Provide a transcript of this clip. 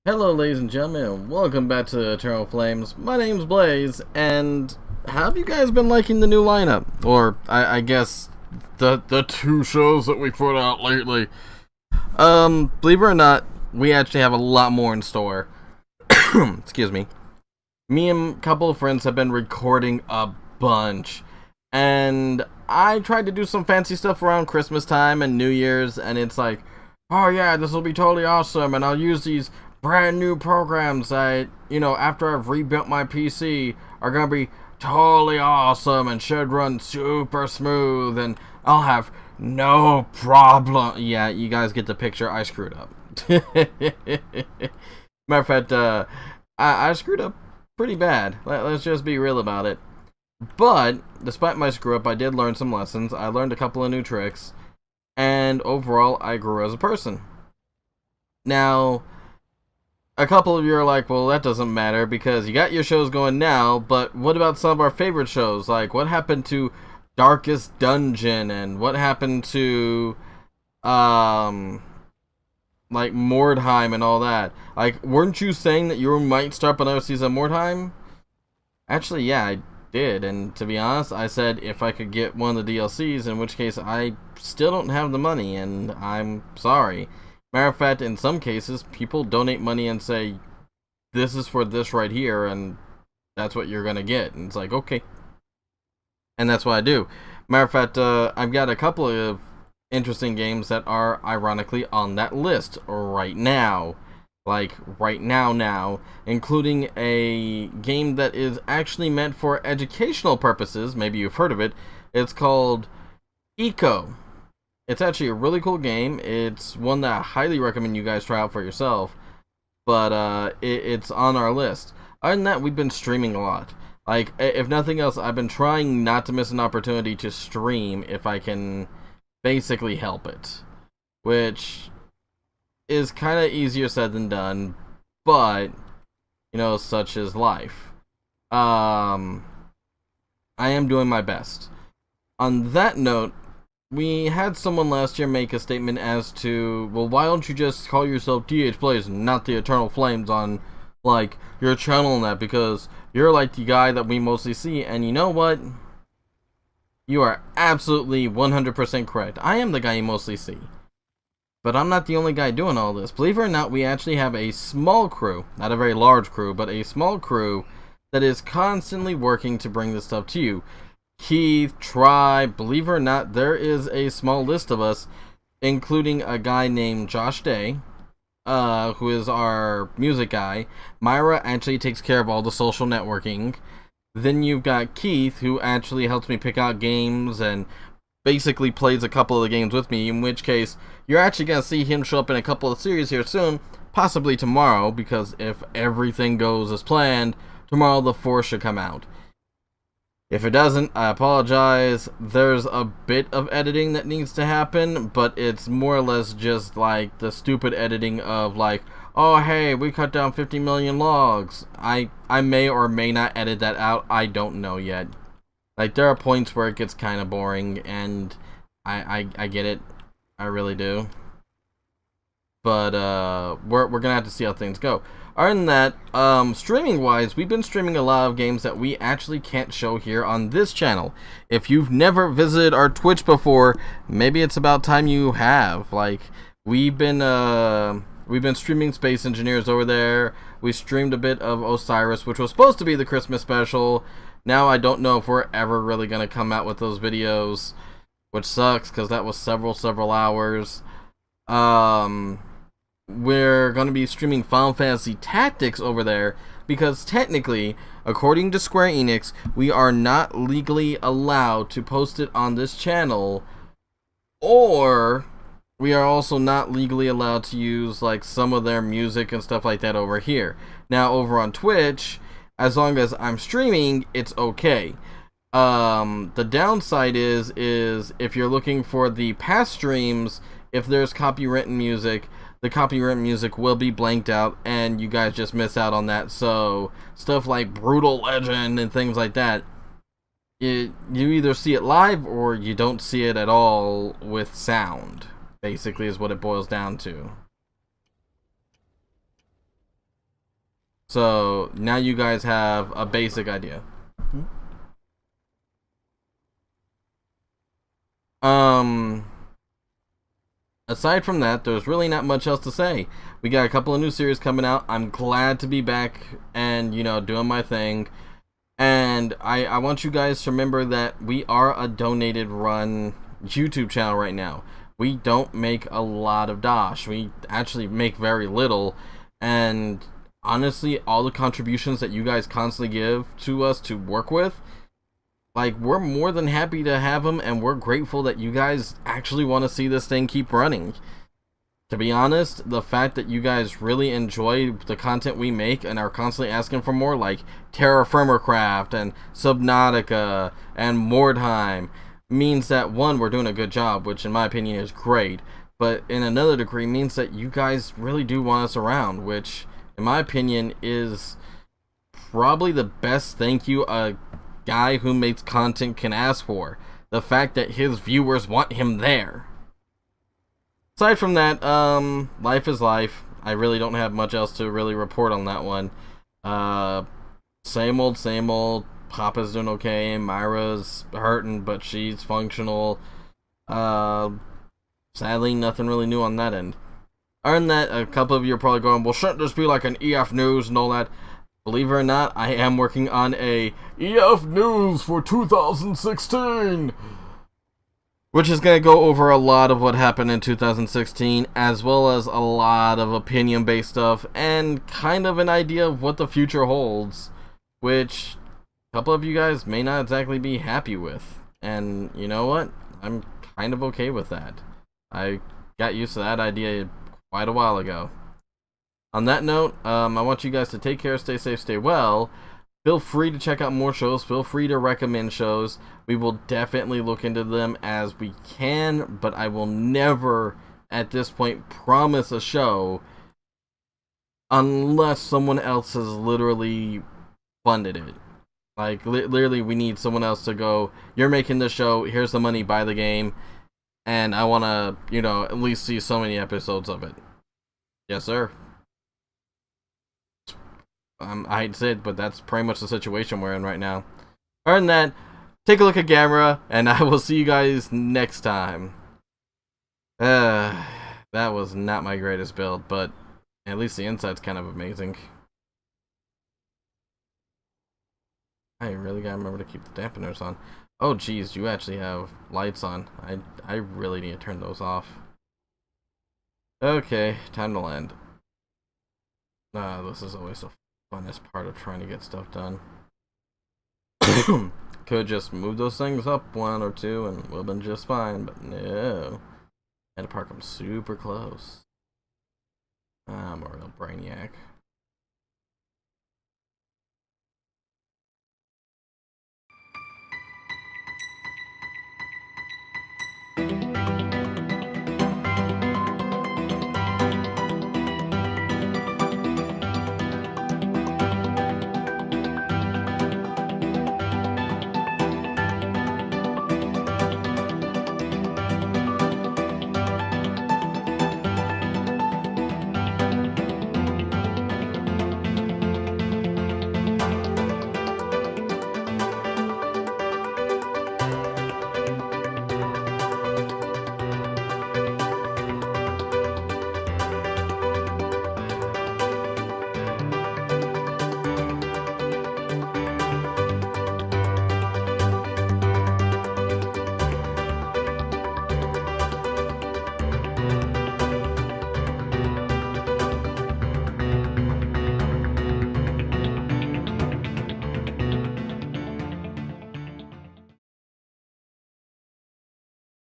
Hello, ladies and gentlemen, and welcome back to Eternal Flames. My name's Blaze, and how have you guys been liking the new lineup? Or, I guess, the two shows that we put out lately. Believe it or not, we actually have a lot more in store. Excuse me. Me and a couple of friends have been recording a bunch, and I tried to do some fancy stuff around Christmas time and New Year's, and it's like, oh yeah, this will be totally awesome, and I'll use these brand new programs that, after I've rebuilt my PC, are gonna be totally awesome and should run super smooth, and I'll have no problem. Yeah, you guys get the picture. I screwed up. Matter of fact, I screwed up pretty bad. Let's just be real about it. But despite my screw up, I did learn some lessons. I learned a couple of new tricks, and overall, I grew as a person. Now, a couple of you are like, well, that doesn't matter because you got your shows going now, but what about some of our favorite shows? Like, what happened to Darkest Dungeon, and what happened to, like, Mordheim and all that? Like, weren't you saying that you might start up another season of Mordheim? Actually, yeah, I did, and to be honest, I said if I could get one of the DLCs, in which case I still don't have the money, and I'm sorry. Matter of fact, in some cases, people donate money and say, this is for this right here, and that's what you're gonna get. And it's like, okay. And that's what I do. Matter of fact, I've got a couple of interesting games that are ironically on that list right now. Like, right now, including a game that is actually meant for educational purposes. Maybe you've heard of it. It's called Eco. It's actually a really cool game. It's one that I highly recommend you guys try out for yourself. But it's on our list. Other than that, we've been streaming a lot. Like, if nothing else, I've been trying not to miss an opportunity to stream if I can basically help it. Which is kind of easier said than done. But, such is life. I am doing my best. On that note, we had someone last year make a statement as to, well, why don't you just call yourself DH Blaze and not the Eternal Flames on, like, your channel and that, because you're, like, the guy that we mostly see, and you know what? You are absolutely 100% correct. I am the guy you mostly see. But I'm not the only guy doing all this. Believe it or not, we actually have a small crew, not a very large crew, but a small crew that is constantly working to bring this stuff to you. Keith, Tribe, believe it or not, there is a small list of us, including a guy named Josh Day, who is our music guy. Myra actually takes care of all the social networking. Then you've got Keith, who actually helps me pick out games and basically plays a couple of the games with me, in which case, you're actually going to see him show up in a couple of series here soon, possibly tomorrow, because if everything goes as planned, tomorrow the 4 should come out. If it doesn't, I apologize. There's a bit of editing that needs to happen, but it's more or less just like the stupid editing of like, oh hey, we cut down 50 million logs. I may or may not edit that out. I don't know yet. Like, there are points where it gets kind of boring, and I get it. I really do. But we're gonna have to see how things go. Other than that, streaming wise, we've been streaming a lot of games that we actually can't show here on this channel. If you've never visited our Twitch before, maybe it's about time you have. Like, we've been streaming Space Engineers over there. We streamed a bit of Osiris, which was supposed to be the Christmas special. Now I don't know if we're ever really gonna come out with those videos, which sucks because that was several hours. We're going to be streaming Final Fantasy Tactics over there because technically, according to Square Enix, we are not legally allowed to post it on this channel, or we are also not legally allowed to use like some of their music and stuff like that over here. Now over on Twitch, as long as I'm streaming, it's okay. The downside is if you're looking for the past streams, if there's copywritten music, the copyright music will be blanked out, and you guys just miss out on that. So stuff like Brutal Legend and things like that, you either see it live or you don't see it at all with sound. Basically, is what it boils down to. So now you guys have a basic idea. Aside from that, there's really not much else to say. We got a couple of new series coming out. I'm glad to be back and, doing my thing. And I want you guys to remember that we are a donated run YouTube channel right now. We don't make a lot of dosh. We actually make very little. And honestly, all the contributions that you guys constantly give to us to work with, like, we're more than happy to have them, and we're grateful that you guys actually want to see this thing keep running. To be honest, the fact that you guys really enjoy the content we make and are constantly asking for more, like Terra Firmacraft and Subnautica and Mordheim, means that, one, we're doing a good job, which in my opinion is great, but in another degree means that you guys really do want us around, which in my opinion is probably the best thank you a guy who makes content can ask for. The fact that his viewers want him there. Aside from that, life is life. I really don't have much else to really report on that one. Same old. Papa's doing okay. Myra's hurting, but she's functional. Sadly, nothing really new on that end. Other than that, a couple of you are probably going, well, shouldn't this be like an EF News and all that? Believe it or not, I am working on a EF News for 2016, which is going to go over a lot of what happened in 2016, as well as a lot of opinion-based stuff, and kind of an idea of what the future holds, which a couple of you guys may not exactly be happy with. And you know what? I'm kind of okay with that. I got used to that idea quite a while ago. On that note, I want you guys to take care, stay safe, stay well. Feel free to check out more shows. Feel free to recommend shows. We will definitely look into them as we can, but I will never, at this point, promise a show unless someone else has literally funded it. Like, literally, we need someone else to go, you're making the show, here's the money, buy the game, and I want to, at least see so many episodes of it. Yes, sir. I hate to say it, but that's pretty much the situation we're in right now. Other than that, take a look at Gamera, and I will see you guys next time. That was not my greatest build, but at least the inside's kind of amazing. I really gotta remember to keep the dampeners on. Oh geez, you actually have lights on. I really need to turn those off. Okay, time to land. This is always the funnest part of trying to get stuff done. Could just move those things up one or two and we'll have been just fine, but no. Had to park them super close. I'm a real brainiac.